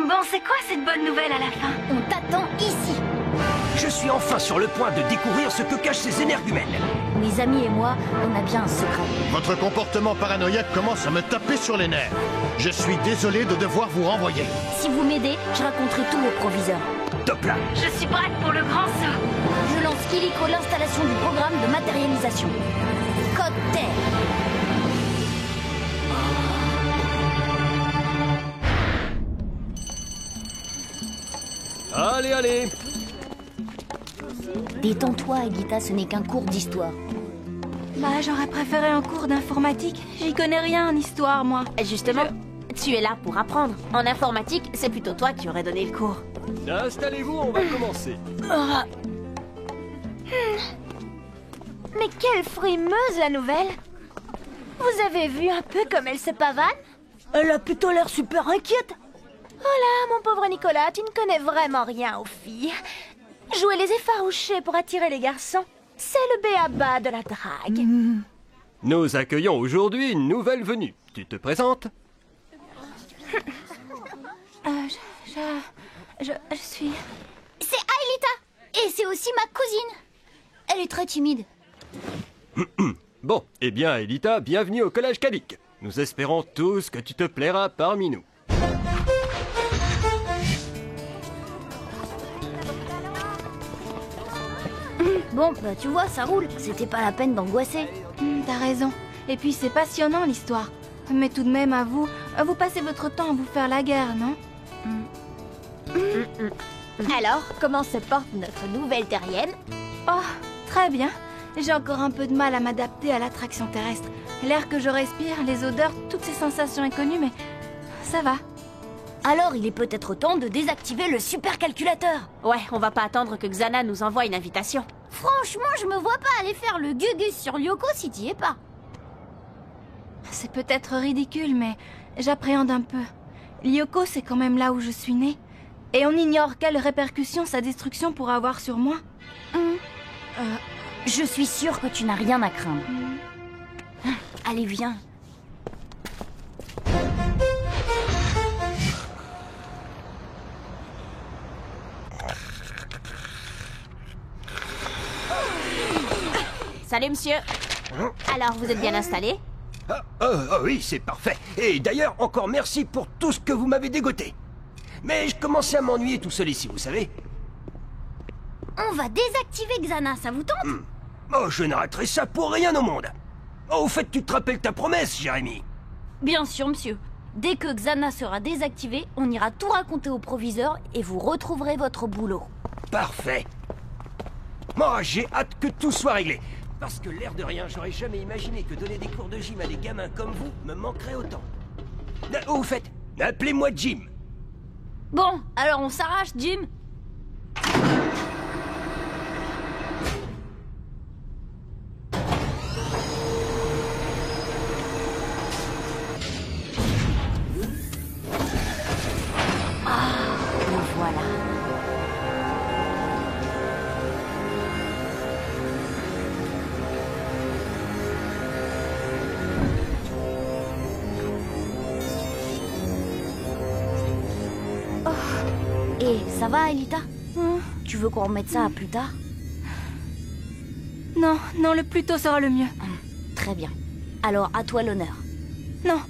Bon, c'est quoi cette bonne nouvelle à la fin? On t'attend ici. Je suis enfin sur le point de découvrir ce que cachent ces énergumènes. Mes amis et moi, on a bien un secret. Votre comportement paranoïaque commence à me taper sur les nerfs. Je suis désolé de devoir vous renvoyer. Si vous m'aidez, je raconterai tout au proviseur. Top là. Je suis prête pour le grand saut. Je lance illico l'installation du programme de matérialisation. Code Terre. Allez, allez. Détends-toi, Elita, ce n'est qu'un cours d'histoire. Bah, j'aurais préféré un cours d'informatique. J'y connais rien en histoire, moi. Justement, tu es là pour apprendre. En informatique, c'est plutôt toi qui aurais donné le cours. Installez-vous, on va commencer. Mais quelle frimeuse, la nouvelle! Vous avez vu un peu comme elle se pavane? Elle a plutôt l'air super inquiète. Oh là, mon pauvre Nicolas, tu ne connais vraiment rien aux filles. Jouer les effarouchés pour attirer les garçons, c'est le b.a.-ba de la drague. Nous accueillons aujourd'hui une nouvelle venue. Tu te présentes? Je suis... C'est Aelita. Et c'est aussi ma cousine. Elle est très timide. Bon, eh bien, Elita, bienvenue au Collège Calique. Nous espérons tous que tu te plairas parmi nous. Bon, bah tu vois, ça roule. C'était pas la peine d'angoisser. T'as raison. Et puis c'est passionnant l'histoire. Mais tout de même, à vous passez votre temps à vous faire la guerre, non? Alors, comment se porte notre nouvelle terrienne? Oh, très bien. J'ai encore un peu de mal à m'adapter à l'attraction terrestre. L'air que je respire, les odeurs, toutes ces sensations inconnues, mais ça va. Alors, il est peut-être temps de désactiver le supercalculateur. Ouais, on va pas attendre que Xana nous envoie une invitation. Franchement, je me vois pas aller faire le gugus sur Lyoko si t'y es pas. C'est peut-être ridicule, mais j'appréhende un peu. Lyoko, c'est quand même là où je suis née. Et on ignore quelles répercussions sa destruction pourra avoir sur moi. Je suis sûre que tu n'as rien à craindre. Allez, viens. Salut, monsieur. Alors, vous êtes bien installé? Oui, c'est parfait. Et d'ailleurs, encore merci pour tout ce que vous m'avez dégoté. Mais je commençais à m'ennuyer tout seul ici, vous savez. On va désactiver Xana, ça vous tente? Oh, je n'arrêterai ça pour rien au monde. Oh, au fait, tu te rappelles ta promesse, Jérémy? Bien sûr, monsieur. Dès que Xana sera désactivée, on ira tout raconter au proviseur et vous retrouverez votre boulot. Parfait. Moi, j'ai hâte que tout soit réglé. Parce que l'air de rien, j'aurais jamais imaginé que donner des cours de gym à des gamins comme vous me manquerait autant. Au fait, appelez-moi Jim. Bon, alors on s'arrache, Jim. Le voilà. Et ça va, Elita? Tu veux qu'on remette ça à plus tard? Non, non, le plus tôt sera le mieux. Très bien. Alors, à toi l'honneur. Non,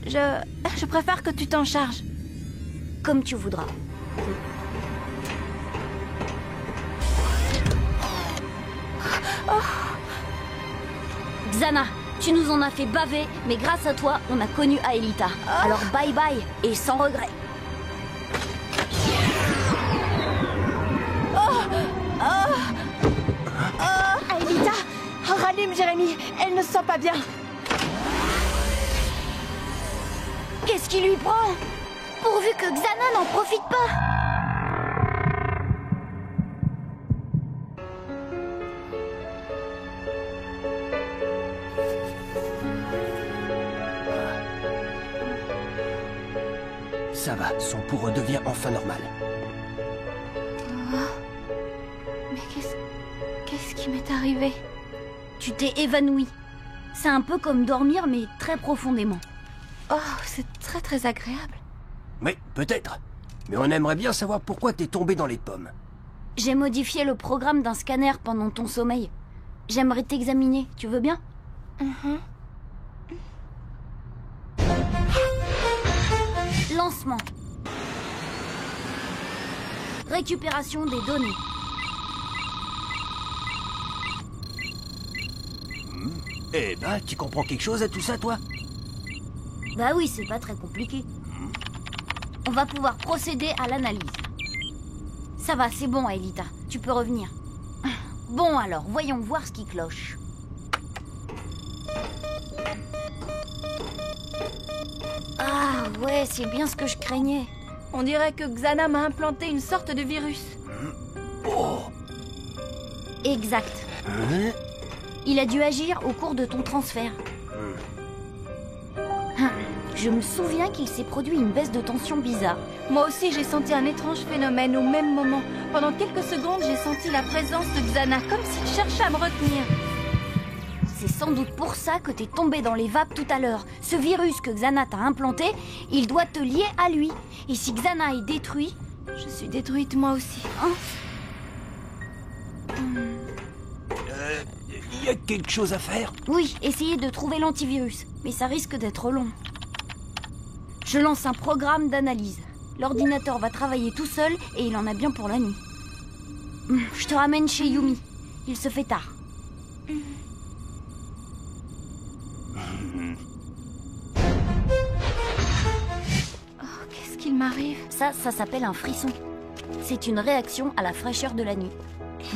je préfère que tu t'en charges. Comme tu voudras. Xana, tu Tu nous en as fait baver, mais grâce à toi, on a connu Aelita. Alors bye bye, et sans regret. Aelita, rallume Jérémy, elle ne se sent pas bien. Qu'est-ce qui lui prend? Pourvu que Xana n'en profite pas. Ça va, son pouls redevient enfin normal. Mais qu'est-ce qui m'est arrivé? Tu t'es évanoui. C'est un peu comme dormir, mais très profondément. Oh, c'est très agréable. Oui, peut-être. Mais on aimerait bien savoir pourquoi t'es tombé dans les pommes. J'ai modifié le programme d'un scanner pendant ton sommeil. J'aimerais t'examiner, tu veux bien? Lancement. Récupération des données. Eh ben, tu comprends quelque chose à tout ça, toi? Bah oui, c'est pas très compliqué. On va pouvoir procéder à l'analyse. Ça va, c'est bon, Aelita. Tu peux revenir. Bon alors, voyons voir ce qui cloche. Ah ouais, c'est bien ce que je craignais. On dirait que Xana m'a implanté une sorte de virus. Exact. Il a dû agir au cours de ton transfert. Je me souviens qu'il s'est produit une baisse de tension bizarre. Moi aussi, j'ai senti un étrange phénomène au même moment. Pendant quelques secondes, j'ai senti la présence de Xana, comme s'il cherchait à me retenir. C'est sans doute pour ça que t'es tombé dans les vapes tout à l'heure. Ce virus que Xana t'a implanté, il doit te lier à lui. Et si Xana est détruit... Je suis détruite moi aussi. Il y a quelque chose à faire? Oui, essayez de trouver l'antivirus. Mais ça risque d'être long. Je lance un programme d'analyse. L'ordinateur va travailler tout seul et il en a bien pour la nuit. Je te ramène chez Yumi. Il se fait tard. Oh, qu'est-ce qu'il m'arrive? Ça s'appelle un frisson. C'est une réaction à la fraîcheur de la nuit.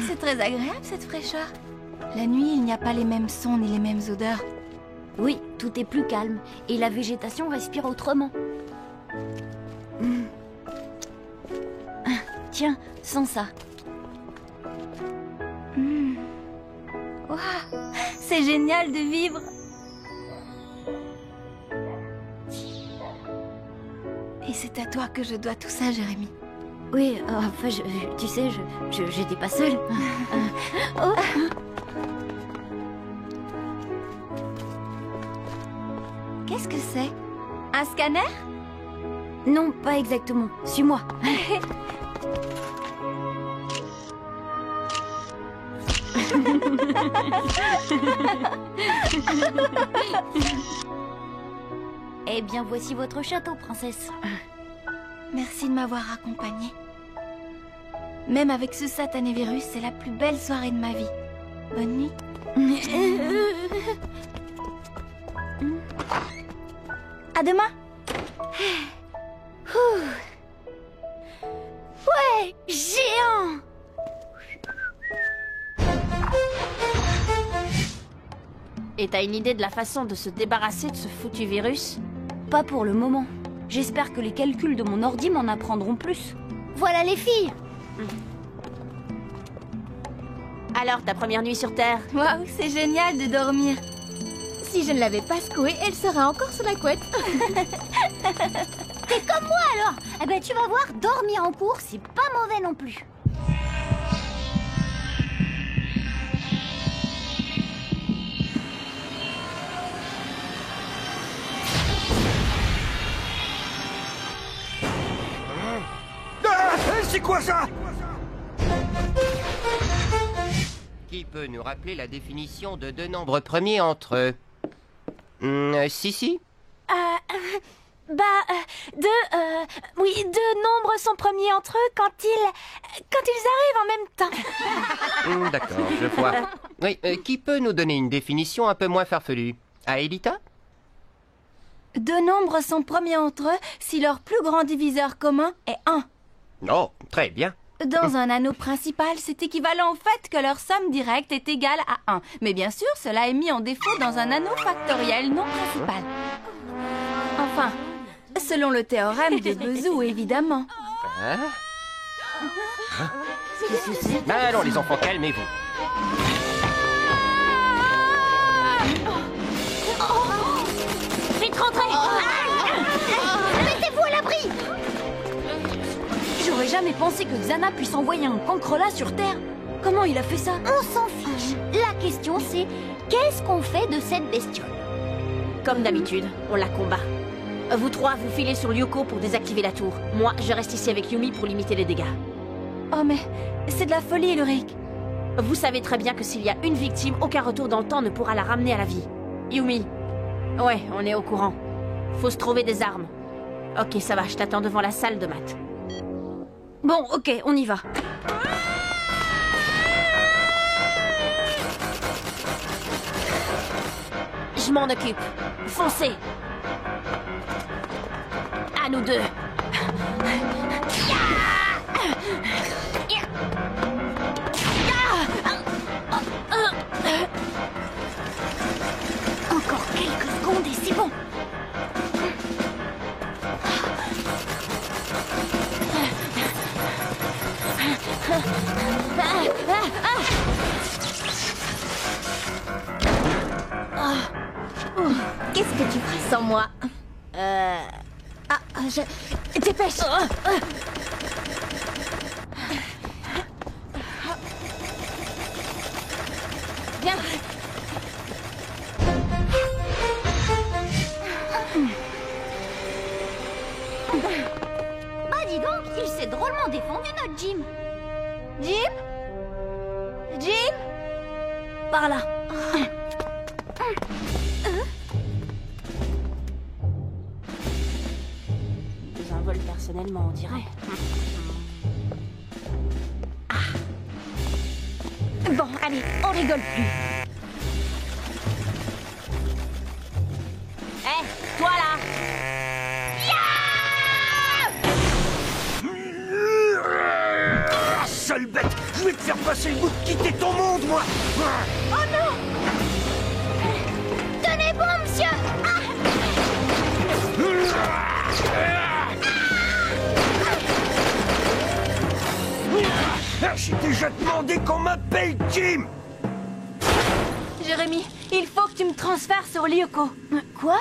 C'est très agréable cette fraîcheur. La nuit, il n'y a pas les mêmes sons ni les mêmes odeurs. Oui, tout est plus calme et la végétation respire autrement. Tiens, sens ça. Waouh, c'est génial de vivre. Et c'est à toi que je dois tout ça, Jérémy. Oui, enfin, tu sais, j'étais pas seule. Oh. Qu'est-ce que c'est? Un scanner? Non, pas exactement. Suis-moi. Eh bien, voici votre château, princesse. Merci de m'avoir accompagnée. Même avec ce satané virus, c'est la plus belle soirée de ma vie. Bonne nuit. À demain. Ouais, géant! Et t'as une idée de la façon de se débarrasser de ce foutu virus? Pas pour le moment. J'espère que les calculs de mon ordi m'en apprendront plus. Voilà les filles! Alors, ta première nuit sur Terre? Waouh, c'est génial de dormir. Si je ne l'avais pas secouée, elle serait encore sous la couette. T'es comme moi alors! Eh ben tu vas voir, dormir en cours, c'est pas mauvais non plus. C'est quoi ça? Qui peut nous rappeler la définition de deux nombres premiers entre eux? Si. Oui, deux nombres sont premiers entre eux quand ils arrivent en même temps. D'accord, je vois. Oui, qui peut nous donner une définition un peu moins farfelue? Aelita? Deux nombres sont premiers entre eux si leur plus grand diviseur commun est 1. Oh, très bien. Dans un anneau principal, c'est équivalent au fait que leur somme directe est égale à 1. Mais bien sûr, cela est mis en défaut dans un anneau factoriel non principal. Enfin, selon le théorème de Bézout, évidemment. Allons les enfants, calmez-vous. Vite rentrez. Mettez-vous à l'abri. J'aurais jamais pensé que Xana puisse envoyer un cancrelat sur Terre. Comment il a fait ça? On s'en fiche. La question c'est, qu'est-ce qu'on fait de cette bestiole? Comme d'habitude, on la combat. Vous trois, vous filez sur Lyoko pour désactiver la tour. Moi, je reste ici avec Yumi pour limiter les dégâts. Oh mais, c'est de la folie, Ulrich. Vous savez très bien que s'il y a une victime, aucun retour dans le temps ne pourra la ramener à la vie. Yumi. Ouais, on est au courant. Faut se trouver des armes. Ok, ça va, je t'attends devant la salle de maths. Bon, ok, on y va. Je m'en occupe. Foncez. À nous deux. Encore quelques secondes et c'est bon. Qu'est-ce que tu ferais sans moi? Dépêche. Viens. Bah dis donc, il s'est drôlement défendu notre Jim. Jim? Jim? Par là. Désinvole personnellement, on dirait. Bon, allez, on rigole plus. Hé, toi là! Ah, sale bête! Je vais te faire passer le bout de quitter ton monde, moi! Tenez bon, monsieur. J'ai déjà demandé qu'on m'appelle Jim! Jérémy, il faut que tu me transfères sur Lyoko. Quoi?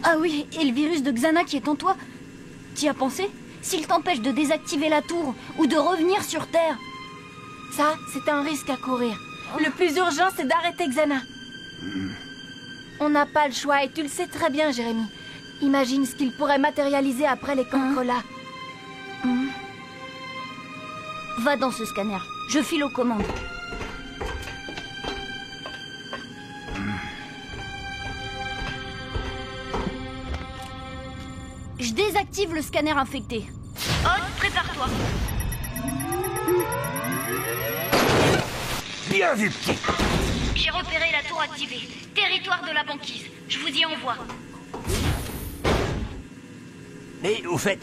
Ah oui, et le virus de Xana qui est en toi. T'y as pensé? S'il t'empêche de désactiver la tour ou de revenir sur Terre. Ça, c'est un risque à courir. Le plus urgent, c'est d'arrêter Xana. On n'a pas le choix et tu le sais très bien, Jérémy. Imagine ce qu'il pourrait matérialiser après les cancrelats. Va dans ce scanner. Je file aux commandes. Je désactive le scanner infecté. Odd, prépare-toi. Bien vu, petit! J'ai repéré la tour activée. Territoire de la banquise. Je vous y envoie. Mais, au fait,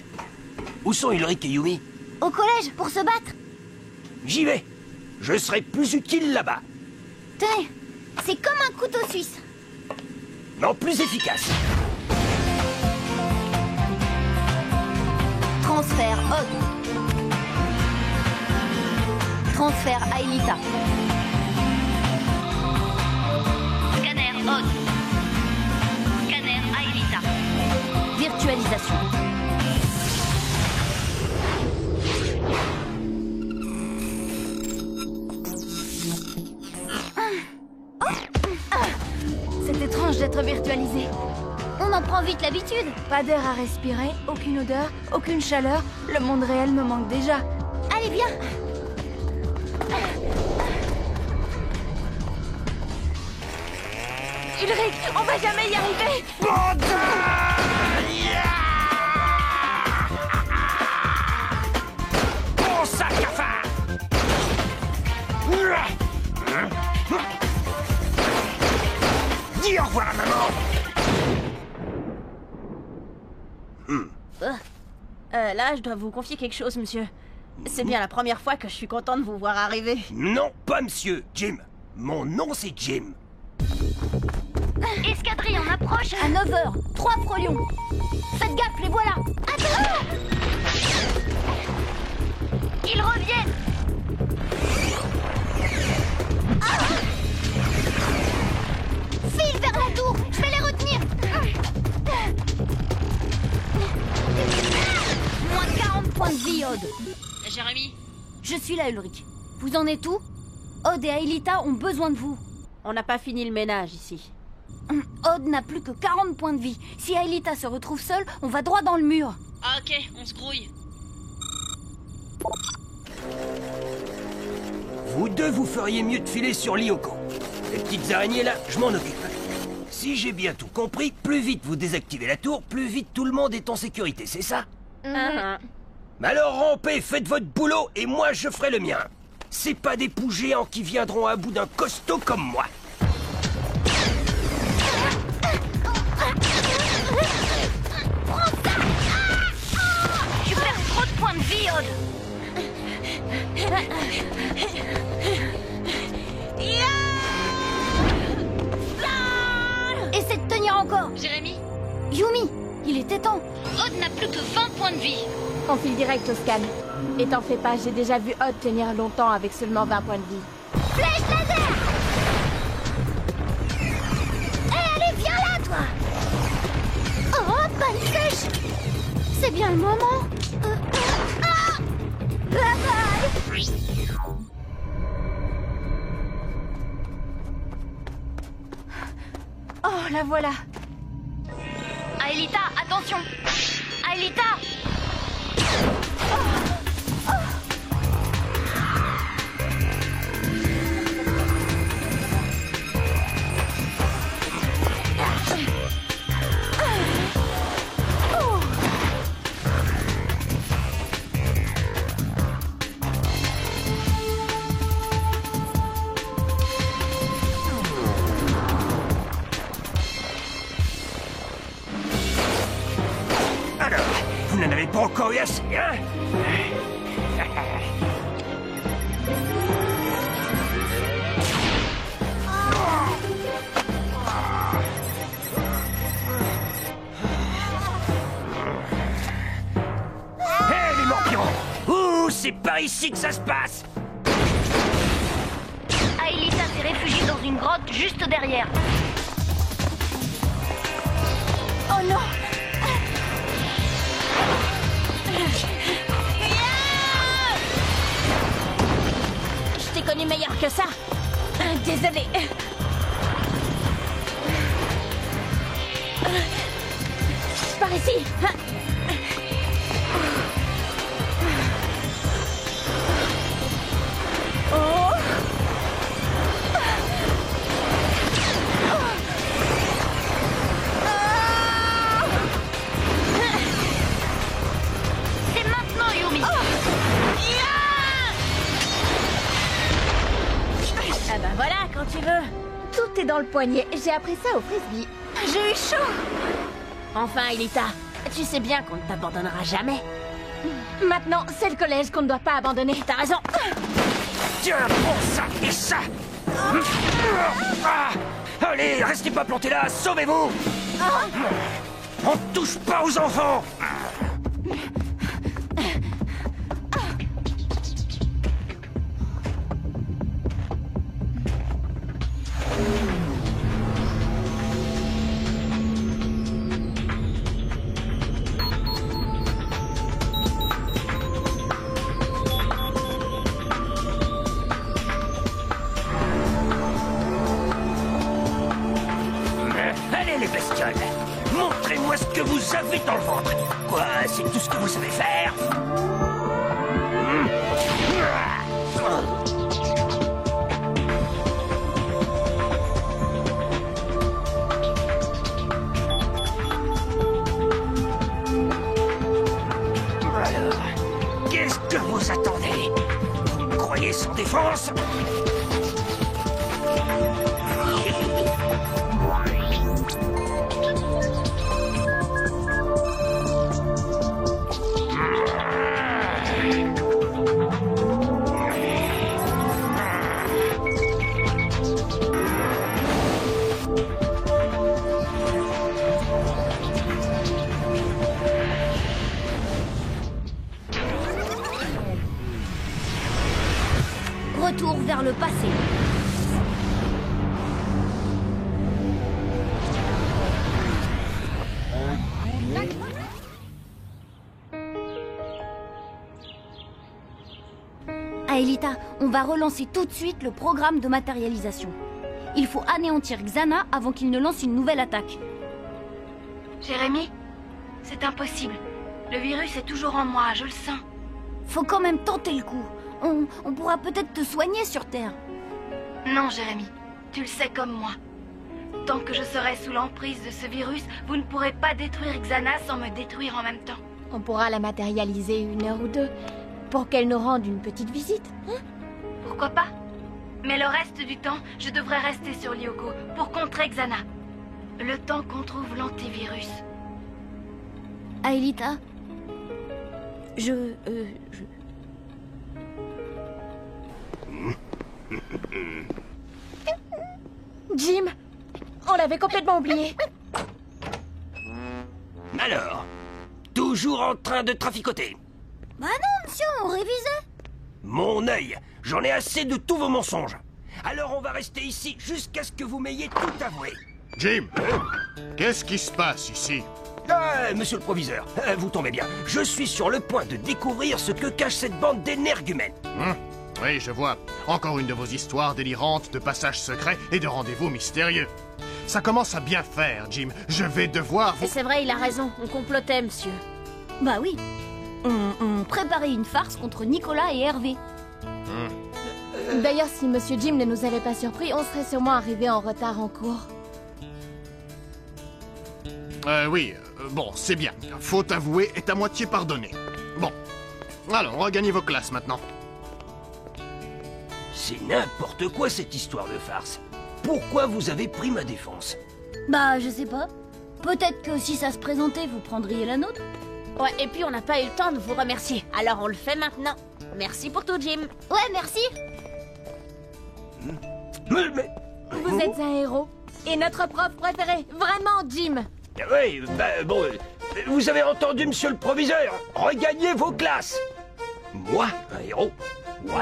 où sont Ulrich et Yumi? Au collège, pour se battre. J'y vais! Je serai plus utile là-bas! Tenez, c'est comme un couteau suisse. Non, plus efficace! Transfert Odd. Transfert Aelita. Scanner Odd. Scanner Aelita. Virtualisation. C'est étrange d'être virtualisé. On en prend vite l'habitude. Pas d'air à respirer, aucune odeur, aucune chaleur. Le monde réel me manque déjà. Allez, viens. Ulrich, on va jamais y arriver. Bon sac à phare! Dis au revoir à maman. Là, je dois vous confier quelque chose, monsieur. C'est bien la première fois que je suis content de vous voir arriver. Non, pas monsieur, Jim. Mon nom, c'est Jim. Escadrille en approche. À 9h, 3 frolions. Faites gaffe, les voilà. Attends. Ils reviennent. File vers la tour. Je vais les retenir. Moins 40 points de vie, Odd. Jérémy? Je suis là, Ulrich. Vous en êtes où? Odd et Aelita ont besoin de vous. On n'a pas fini le ménage ici. Odd n'a plus que 40 points de vie. Si Aelita se retrouve seule, on va droit dans le mur. Ah ok, on se grouille. Vous deux, vous feriez mieux de filer sur Lyoko. Les petites araignées là, je m'en occupe. Si j'ai bien tout compris, plus vite vous désactivez la tour, plus vite tout le monde est en sécurité, c'est ça? Mais alors rampez, faites votre boulot et moi je ferai le mien. C'est pas des poux géants qui viendront à bout d'un costaud comme moi. Tu perds trop de points de vie, Odd. Essaie de tenir encore. Jérémy? Yumi, il était temps. Odd n'a plus que 20 points de vie. On file direct au scan. Et t'en fais pas, j'ai déjà vu Odd tenir longtemps avec seulement 20 points de vie. Flèche laser. Allez, viens là, toi. Oh, panne sèche. C'est bien le moment. Bye bye. Oh, la voilà. Aelita, attention. Aelita. Alors, vous n'en avez pas encore eu assez, hein? Hé, les morpions! Ouh, c'est par ici que ça se passe! Aelita s'est réfugiée dans une grotte juste derrière. Oh non. Je t'ai connu meilleur que ça. Désolée. Par ici. C'est maintenant, Yumi. Ah bah voilà, quand tu veux. Tout est dans le poignet. J'ai appris ça au frisbee. J'ai eu chaud. Enfin, Elita, tu sais bien qu'on ne t'abandonnera jamais. Maintenant, c'est le collège qu'on ne doit pas abandonner. T'as raison. Tiens, prends ça et ça! Ah, allez, restez pas plantés là, sauvez-vous! On ne touche pas aux enfants! Allez les bestioles, montrez-moi ce que vous avez dans le ventre. Quoi, c'est tout ce que vous savez faire? Alors, qu'est-ce que vous attendez? Vous me croyez sans défense? le passé. Aelita, on va relancer tout de suite le programme de matérialisation. Il faut anéantir Xana avant qu'il ne lance une nouvelle attaque. Jérémy, c'est impossible. Le virus est toujours en moi, je le sens. Faut quand même tenter le coup. On pourra peut-être te soigner sur Terre. Non, Jérémy, tu le sais comme moi. Tant que je serai sous l'emprise de ce virus, vous ne pourrez pas détruire Xana sans me détruire en même temps. On pourra la matérialiser 1 heure ou 2 pour qu'elle nous rende une petite visite. Hein? Pourquoi pas? Mais le reste du temps, je devrais rester sur Lyoko pour contrer Xana. Le temps qu'on trouve l'antivirus. Aelita, Jim, on l'avait complètement oublié. Alors, toujours en train de traficoter. Bah non, monsieur, on révisait. Mon œil, j'en ai assez de tous vos mensonges. Alors on va rester ici jusqu'à ce que vous m'ayez tout avoué. Jim, qu'est-ce qui se passe ici? Ah, monsieur le proviseur, vous tombez bien. Je suis sur le point de découvrir ce que cache cette bande d'énergumènes. Oui, je vois. Encore une de vos histoires délirantes de passages secrets et de rendez-vous mystérieux. Ça commence à bien faire, Jim. Je vais devoir vous... C'est vrai, il a raison. On complotait, monsieur. Bah oui. On préparait une farce contre Nicolas et Hervé. D'ailleurs, si Monsieur Jim ne nous avait pas surpris, on serait sûrement arrivé en retard en cours. Oui, bon, c'est bien. Faute avouée est à moitié pardonnée. Bon, alors, regagnez vos classes maintenant. C'est n'importe quoi cette histoire de farce. Pourquoi vous avez pris ma défense? Bah, je sais pas. Peut-être que si ça se présentait, vous prendriez la nôtre. Ouais, et puis on n'a pas eu le temps de vous remercier. Alors on le fait maintenant. Merci pour tout, Jim. Ouais, merci. Mais... Vous êtes un héros. Et notre prof préféré. Vraiment, Jim. Oui, bah bon... vous avez entendu, monsieur le proviseur? Regagnez vos classes. Moi, un héros? Waouh.